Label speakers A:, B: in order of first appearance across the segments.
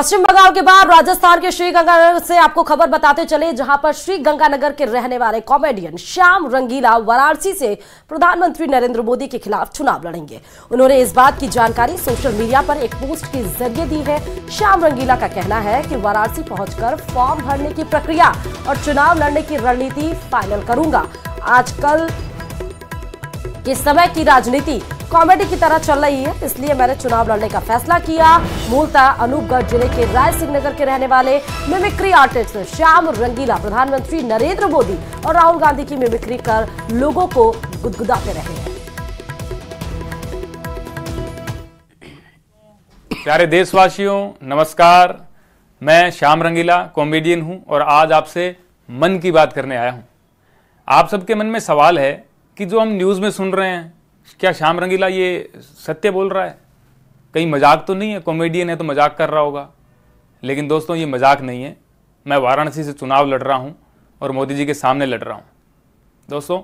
A: पश्चिम बंगाल के बाद राजस्थान के श्रीगंगानगर से आपको खबर बताते चले, जहां पर श्रीगंगानगर के रहने वाले कॉमेडियन श्याम रंगीला वाराणसी से प्रधानमंत्री नरेंद्र मोदी के खिलाफ चुनाव लड़ेंगे। उन्होंने इस बात की जानकारी सोशल मीडिया पर एक पोस्ट के जरिए दी है। श्याम रंगीला का कहना है कि वाराणसी पहुंचकर फॉर्म भरने की प्रक्रिया और चुनाव लड़ने की रणनीति फाइनल करूंगा। आजकल के समय की राजनीति कॉमेडी की तरह चल रही है, इसलिए मैंने चुनाव लड़ने का फैसला किया। मूलतः अनूपगढ़ जिले के राय सिंह नगर के रहने वाले मिमिक्री आर्टिस्ट श्याम रंगीला प्रधानमंत्री नरेंद्र मोदी और राहुल गांधी की मिमिक्री कर लोगों को गुदगुदाते रहे हैं।
B: प्यारे देशवासियों, नमस्कार। मैं श्याम रंगीला कॉमेडियन हूं और आज आपसे मन की बात करने आया हूं। आप सबके मन में सवाल है कि जो हम न्यूज़ में सुन रहे हैं, क्या श्याम रंगीला ये सत्य बोल रहा है? कहीं मजाक तो नहीं है? कॉमेडियन है तो मजाक कर रहा होगा। लेकिन दोस्तों, ये मजाक नहीं है। मैं वाराणसी से चुनाव लड़ रहा हूँ और मोदी जी के सामने लड़ रहा हूँ। दोस्तों,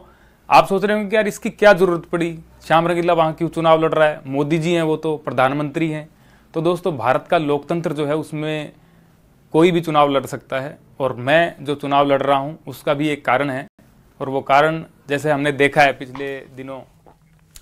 B: आप सोच रहे होंगे कि यार इसकी क्या ज़रूरत पड़ी, श्याम रंगीला वहाँ क्यों चुनाव लड़ रहा है? मोदी जी हैं, वो तो प्रधानमंत्री हैं। तो दोस्तों, भारत का लोकतंत्र जो है उसमें कोई भी चुनाव लड़ सकता है और मैं जो चुनाव लड़ रहा हूँ उसका भी एक कारण है, और वो कारण जैसे हमने देखा है पिछले दिनों।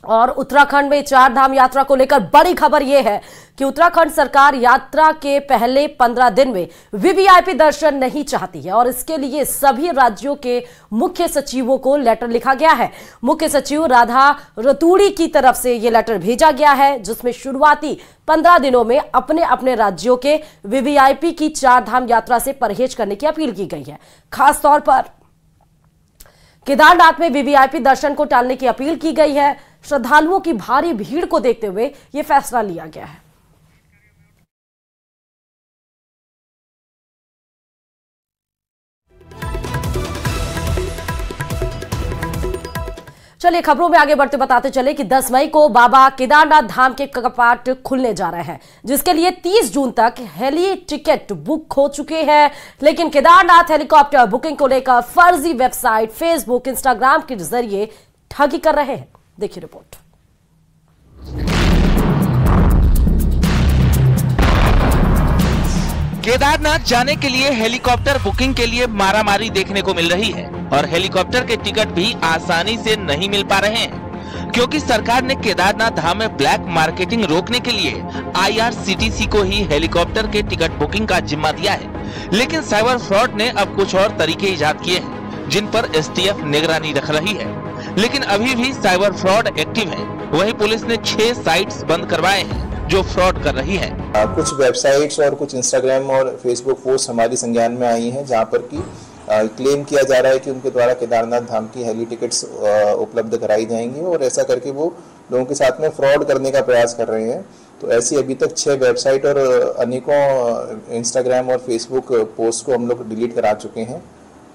A: और उत्तराखंड में 4 धाम यात्रा को लेकर बड़ी खबर यह है कि उत्तराखंड सरकार यात्रा के पहले 15 दिन में वीवीआईपी दर्शन नहीं चाहती है और इसके लिए सभी राज्यों के मुख्य सचिवों को लेटर लिखा गया है। मुख्य सचिव राधा रतूड़ी की तरफ से यह लेटर भेजा गया है, जिसमें शुरुआती 15 दिनों में अपने अपने राज्यों के वीवीआईपी की 4 धाम यात्रा से परहेज करने की अपील की गई है। खासतौर पर केदारनाथ में वीवीआईपी दर्शन को टालने की अपील की गई है। श्रद्धालुओं की भारी भीड़ को देखते हुए यह फैसला लिया गया है। चलिए खबरों में आगे बढ़ते बताते चले कि 10 मई को बाबा केदारनाथ धाम के कपाट खुलने जा रहे हैं, जिसके लिए 30 जून तक हेली टिकट बुक हो चुके हैं। लेकिन केदारनाथ हेलीकॉप्टर बुकिंग को लेकर फर्जी वेबसाइट, फेसबुक, इंस्टाग्राम के जरिए ठगी कर रहे हैं। देखिए रिपोर्ट।
C: केदारनाथ जाने के लिए हेलीकॉप्टर बुकिंग के लिए मारामारी देखने को मिल रही है और हेलीकॉप्टर के टिकट भी आसानी से नहीं मिल पा रहे हैं, क्योंकि सरकार ने केदारनाथ धाम में ब्लैक मार्केटिंग रोकने के लिए IRCTC को ही हेलीकॉप्टर के टिकट बुकिंग का जिम्मा दिया है। लेकिन साइबर फ्रॉड ने अब कुछ और तरीके इजाद किए हैं, जिन पर STF निगरानी रख रही है। लेकिन अभी भी साइबर फ्रॉड एक्टिव है। वहीं पुलिस ने 6 साइट्स बंद करवाए हैं जो फ्रॉड कर रही है।
D: कुछ वेबसाइट्स और कुछ इंस्टाग्राम और फेसबुक पोस्ट हमारी संज्ञान में आई हैं, जहां पर कि क्लेम किया जा रहा है कि उनके द्वारा केदारनाथ धाम की हेली टिकट्स उपलब्ध कराई जाएंगी और ऐसा करके वो लोगों के साथ में फ्रॉड करने का प्रयास कर रहे हैं। तो ऐसी अभी तक 6 वेबसाइट और अनेकों इंस्टाग्राम और फेसबुक पोस्ट को हम लोग डिलीट करा चुके हैं।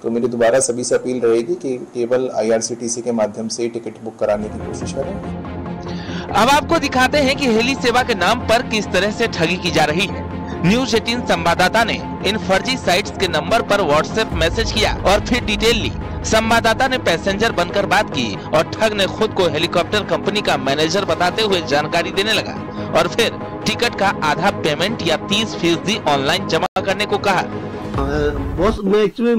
D: तो मेरी दोबारा सभी से अपील रहेगी कि केवल IRCTC के माध्यम से टिकट बुक कराने की कोशिश करें।
C: अब आपको दिखाते हैं कि हेली सेवा के नाम पर किस तरह से ठगी की जा रही है। न्यूज़ 18 संवाददाता ने इन फर्जी साइट्स के नंबर पर व्हाट्सएप मैसेज किया और फिर डिटेल ली। संवाददाता ने पैसेंजर बनकर बात की और ठग ने खुद को हेलीकॉप्टर कंपनी का मैनेजर बताते हुए जानकारी देने लगा और फिर टिकट का आधा पेमेंट या 30% ऑनलाइन जमा करने को कहा।
E: बॉस, मैं एक्चुअली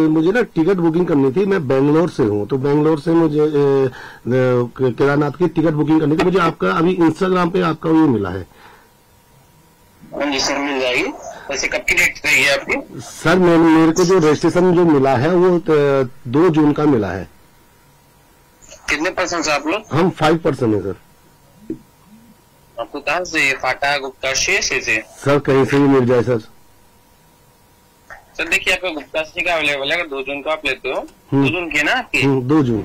E: मुझे ना टिकट बुकिंग करनी थी। मैं बेंगलोर से हूँ, तो बेंगलोर से मुझे केदारनाथ की टिकट बुकिंग करनी थी। मुझे आपका अभी इंस्टाग्राम पे आपका ये मिला है।
F: जी सर, मिल जाएगी। वैसे कब की डेट चाहिए आपकी?
E: सर मेरे को जो रजिस्ट्रेशन जो मिला है वो 2 जून का मिला है।
F: कितने परसेंट आप लोग?
E: हम 5% है सर।
F: आपको कहाँ से? फाटा, गुप्ता से?
E: सर कहीं से भी मिल जाए सर।
F: सर देखिए, आपका गुप्ता का अवेलेबल है। अगर 2 जून को आप लेते हो, 2 जून की है ना आपकी?
E: 2 जून।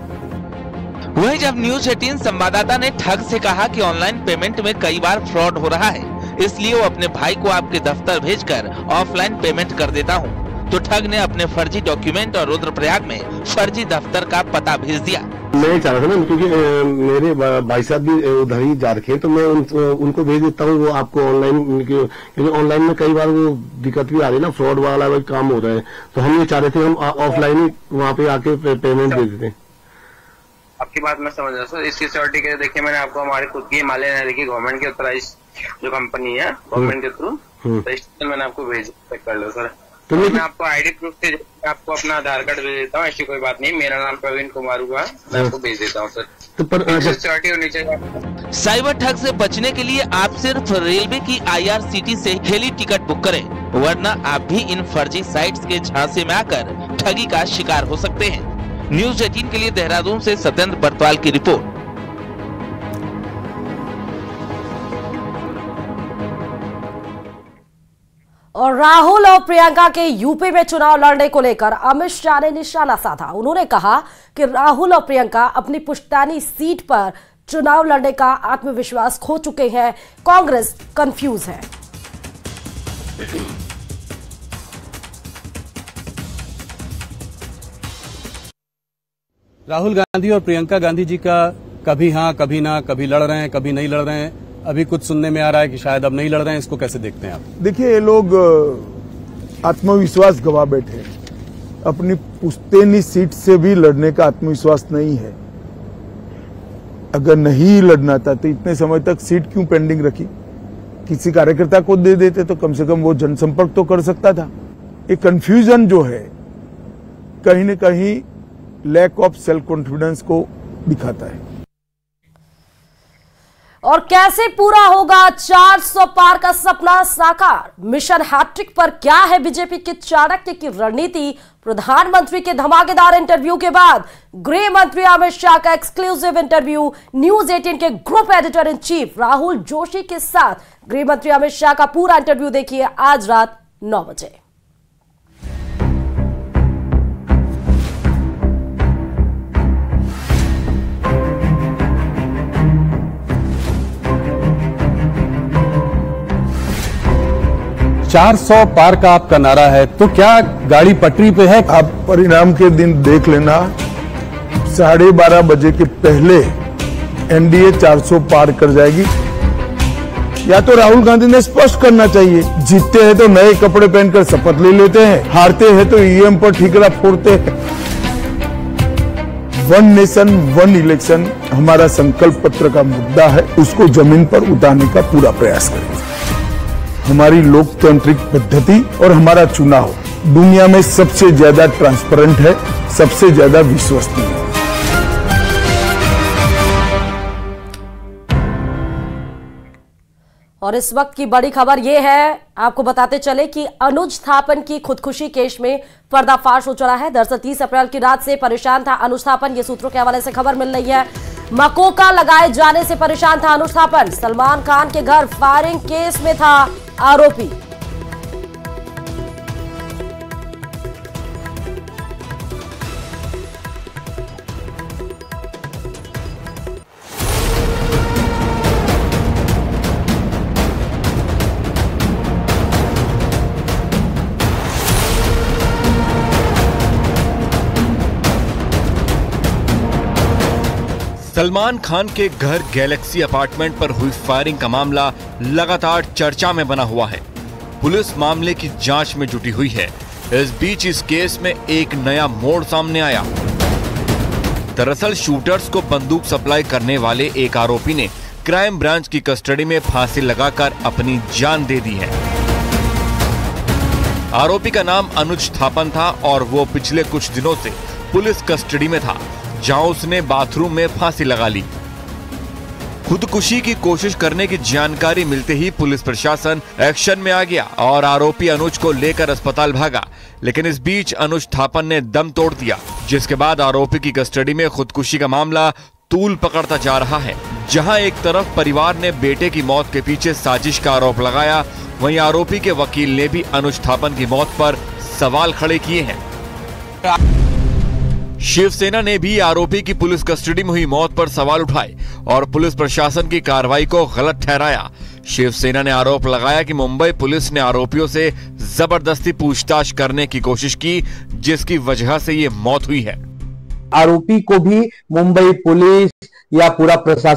C: वहीं जब न्यूज़ 18 संवाददाता ने ठग से कहा कि ऑनलाइन पेमेंट में कई बार फ्रॉड हो रहा है, इसलिए वो अपने भाई को आपके दफ्तर भेजकर ऑफलाइन पेमेंट कर देता हूँ, तो ठग ने अपने फर्जी डॉक्यूमेंट और रुद्रप्रयाग में फर्जी दफ्तर का पता भेज दिया।
E: मैं चाह रहा था ना, क्योंकि मेरे भाई साहब भी उधर ही जा रखे हैं, तो मैं उनको भेज देता हूँ। वो आपको ऑनलाइन, क्योंकि ऑनलाइन में कई बार वो दिक्कत भी आ रही है ना, फ्रॉड वाला काम हो रहा है। तो हम ये चाह रहे थे हम ऑफलाइन ही वहाँ पे आके पेमेंट दे देते हैं।
F: आपकी बात मैं समझ रहा हूँ सर। इसकी सिक्योरिटी के लिए देखिए, मैंने आपको हमारी खुद की हिमालयन एयर की गवर्नमेंट की ऑथराइज जो कंपनी है गवर्नमेंट के थ्रू, रजिस्ट्रेशन मैंने आपको भेज, चेक कर लो सर।
E: तो
F: मैं आपको आईडी प्रूफ से आपको अपना आधार कार्ड भेज देता हूँ, ऐसी कोई बात नहीं। मेरा नाम प्रवीण कुमार हुआ, मैं आपको भेज देता हूँ सर।
E: तो पर
F: सिक्योरिटी होनी चाहिए।
C: साइबर ठग से बचने के लिए आप सिर्फ रेलवे की IRCT से हेली टिकट बुक करें, वरना आप भी इन फर्जी साइट्स के झांसे में आकर ठगी का शिकार हो सकते हैं। न्यूज 18 के लिए देहरादून से सत्येंद्र बरतवाल की रिपोर्ट।
A: और राहुल और प्रियंका के यूपी में चुनाव लड़ने को लेकर अमित शाह ने निशाना साधा। उन्होंने कहा कि राहुल और प्रियंका अपनी पुश्तैनी सीट पर चुनाव लड़ने का आत्मविश्वास खो चुके हैं, कांग्रेस कंफ्यूज है।
G: राहुल गांधी और प्रियंका गांधी जी का कभी हाँ कभी ना, कभी लड़ रहे हैं कभी नहीं लड़ रहे हैं, अभी कुछ सुनने में आ रहा है कि शायद अब नहीं लड़ रहे हैं। इसको कैसे देखते हैं आप?
H: देखिए, ये लोग आत्मविश्वास गवा बैठे, अपनी पुश्तैनी सीट से भी लड़ने का आत्मविश्वास नहीं है। अगर नहीं लड़ना था तो इतने समय तक सीट क्यों पेंडिंग रखी? किसी कार्यकर्ता को दे देते तो कम से कम वो जनसंपर्क तो कर सकता था। ये कंफ्यूजन जो है कहीं न कहीं लैक ऑफ सेल्फ कॉन्फिडेंस को दिखाता है।
A: और कैसे पूरा होगा 400 पार का सपना साकार? मिशन हैट्रिक पर क्या है बीजेपी के चाणक्य की रणनीति? प्रधानमंत्री के धमाकेदार इंटरव्यू के बाद गृह मंत्री अमित शाह का एक्सक्लूसिव इंटरव्यू। न्यूज 18 के group editor in chief Rahul Joshi के साथ गृह मंत्री अमित शाह का पूरा इंटरव्यू देखिए आज रात 9 बजे।
G: चार 400 पार का आपका नारा है, तो क्या गाड़ी पटरी पे है?
H: आप परिणाम के दिन देख लेना, 12:30 बजे के पहले एनडीए 400 पार कर जाएगी। या तो राहुल गांधी ने स्पष्ट करना चाहिए, जीतते हैं तो नए कपड़े पहनकर शपथ ले लेते हैं, हारते हैं तो ईवीएम पर ठीकरा फोड़ते हैं। वन नेशन वन इलेक्शन हमारा संकल्प पत्र का मुद्दा है, उसको जमीन पर उतारने का पूरा प्रयास करेंगे। हमारी लोकतांत्रिक पद्धति और हमारा चुनाव दुनिया में सबसे ज्यादा ट्रांसपेरेंट है, सबसे ज्यादा विश्वसनीय है।
A: और इस वक्त की बड़ी खबर यह है, आपको बताते चले कि अनुज थापन की खुदकुशी केस में पर्दाफाश हो चला है। दरअसल 30 अप्रैल की रात से परेशान था अनुज थापन, ये सूत्रों के हवाले से खबर मिल रही है। मकोका लगाए जाने से परेशान था अनुज थापन। सलमान खान के घर फायरिंग केस में था आरोपी।
I: सलमान खान के घर गैलेक्सी अपार्टमेंट पर हुई फायरिंग का मामला लगातार चर्चा में बना हुआ है। पुलिस मामले की जांच में जुटी हुई है। इस बीच इस केस में एक नया मोड़ सामने आया। दरअसल शूटर्स को बंदूक सप्लाई करने वाले एक आरोपी ने क्राइम ब्रांच की कस्टडी में फांसी लगाकर अपनी जान दे दी है। आरोपी का नाम अनुज थापन था और वो पिछले कुछ दिनों से पुलिस कस्टडी में था, जहां उसने बाथरूम में फांसी लगा ली। खुदकुशी की कोशिश करने की जानकारी मिलते ही पुलिस प्रशासन एक्शन में आ गया और आरोपी अनुज को लेकर अस्पताल भागा। लेकिन इस बीच अनुज थापन ने दम तोड़ दिया, जिसके बाद आरोपी की कस्टडी में खुदकुशी का मामला तूल पकड़ता जा रहा है। जहां एक तरफ परिवार ने बेटे की मौत के पीछे साजिश का आरोप लगाया, वहीं आरोपी के वकील ने भी अनुज थापन की मौत पर सवाल खड़े किए हैं। शिवसेना ने भी आरोपी की पुलिस कस्टडी में हुई मौत पर सवाल उठाए और पुलिस प्रशासन की कार्रवाई को गलत ठहराया। शिवसेना ने आरोप लगाया कि मुंबई पुलिस ने आरोपियों से जबरदस्ती पूछताछ करने की कोशिश की, जिसकी वजह से ये मौत हुई है।
J: आरोपी को भी मुंबई पुलिस या पूरा प्रशासन